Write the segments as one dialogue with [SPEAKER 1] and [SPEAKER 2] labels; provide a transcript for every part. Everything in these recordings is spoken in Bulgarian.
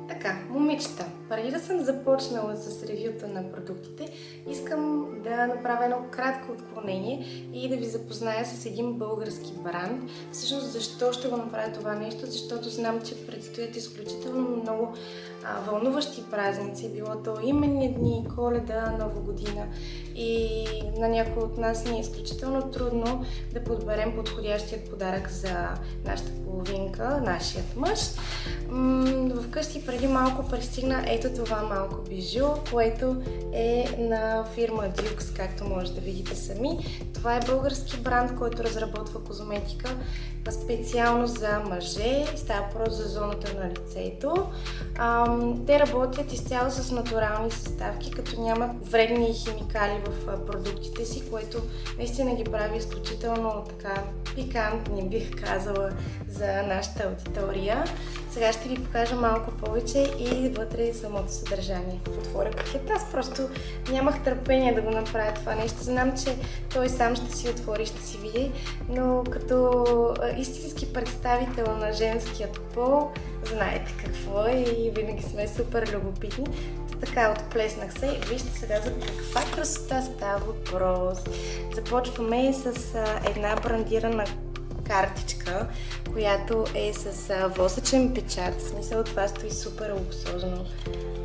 [SPEAKER 1] Така, момичета, преди да съм започнала с ревюта на продуктите, искам да направя едно кратко отклонение и да ви запозная с един български бранд. Всъщност, защо ще го направя това нещо? Защото знам, че предстоят изключително много вълнуващи празници, било то именни дни, Коледа, Нова година, и на някой от нас ни е изключително трудно да подберем подходящият подарък за нашата половинка, нашият мъж. Вкъщи преди малко пристигна ето това малко бижу, което е на фирма Dukes, както може да видите сами. Това е български бранд, който разработва козметика специално за мъже. Става просто за зоната на лицето. Те работят изцяло с натурални съставки, като нямат вредни химикали в продуктите си, което наистина ги прави изключително така пикантни, бих казала, за нашата аудитория. Сега ще ви покажа малко повече и вътре самото съдържание. Отворя пакета. Аз просто нямах търпение да го направя това нещо. Знам, че той сам ще си отвори, ще си види, но като истински представител на женският пол, знаете какво е и винаги сме супер любопитни. Така, отплеснах се. Вижте сега за каква красота става въпрос. Започваме с една брандирана картичка, която е с восъчен печат. В смисъл, това стои супер луксозно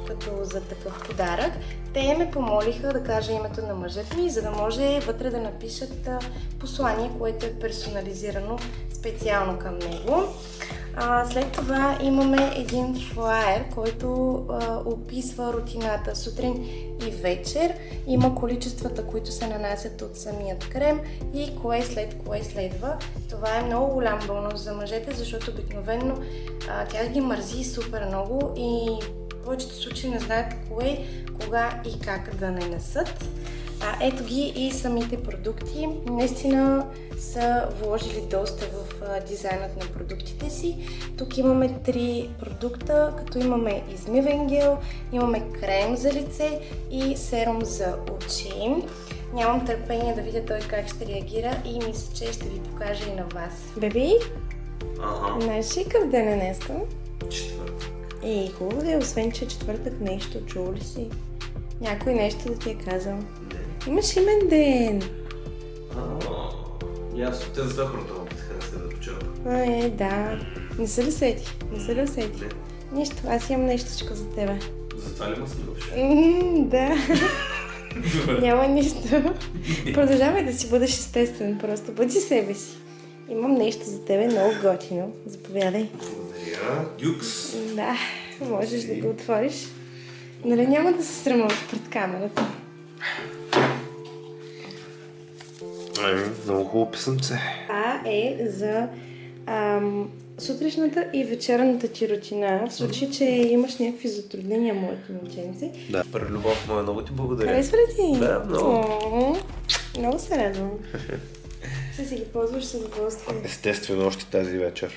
[SPEAKER 1] като за такъв подарък. Те ме помолиха да кажа името на мъжът ми, за да може вътре да напишат послание, което е персонализирано специално към него. След това имаме един флаер, който описва рутината сутрин и вечер. Има количествата, които се нанасят от самият крем и кое след кое следва. Това е много голям бонус за мъжете, защото обикновено тях ги мързи супер много и в повечето случаи не знаят кое, кога и как да нанесат. Ето ги и самите продукти. Наистина са вложили доста в дизайнът на продуктите си. Тук имаме 3 продукта, като имаме измивен гел, имаме крем за лице и серум за очи. Нямам търпение да видя той как ще реагира и мисля, че ще ви покажа и на вас. Беби? Знаеш ли какъв ден е днеска?
[SPEAKER 2] Четвъртък.
[SPEAKER 1] Хубаво да е, освен че четвъртък нещо, чул ли си? Някой нещо да ти е казал? Имаш имен ден!
[SPEAKER 2] Ясно, те за това хората опитаха да се да почерпа.
[SPEAKER 1] Да. Не се ли сети?
[SPEAKER 2] Не.
[SPEAKER 1] Нищо, аз имам нещичко за тебе.
[SPEAKER 2] Затова ли ме смилваш?
[SPEAKER 1] Да. Няма нищо. Продължавай да си бъдеш естествен, просто бъди себе си. Имам нещо за тебе, много готино. Заповядай.
[SPEAKER 2] Благодаря. Дюкс.
[SPEAKER 1] Да, можеш да го отвориш. Нали няма да се срамуваш пред камерата?
[SPEAKER 2] Много хубаво писъмце.
[SPEAKER 1] Това е за сутрешната и вечерната ти рутина. В случай, че имаш някакви затруднения, моето момченце.
[SPEAKER 2] Да, любов моя, много ти благодаря.
[SPEAKER 1] Харесва ли ти?
[SPEAKER 2] Да, много.
[SPEAKER 1] Много се радвам. Ще си ги ползваш с удоволствие.
[SPEAKER 2] Естествено, още тази вечер.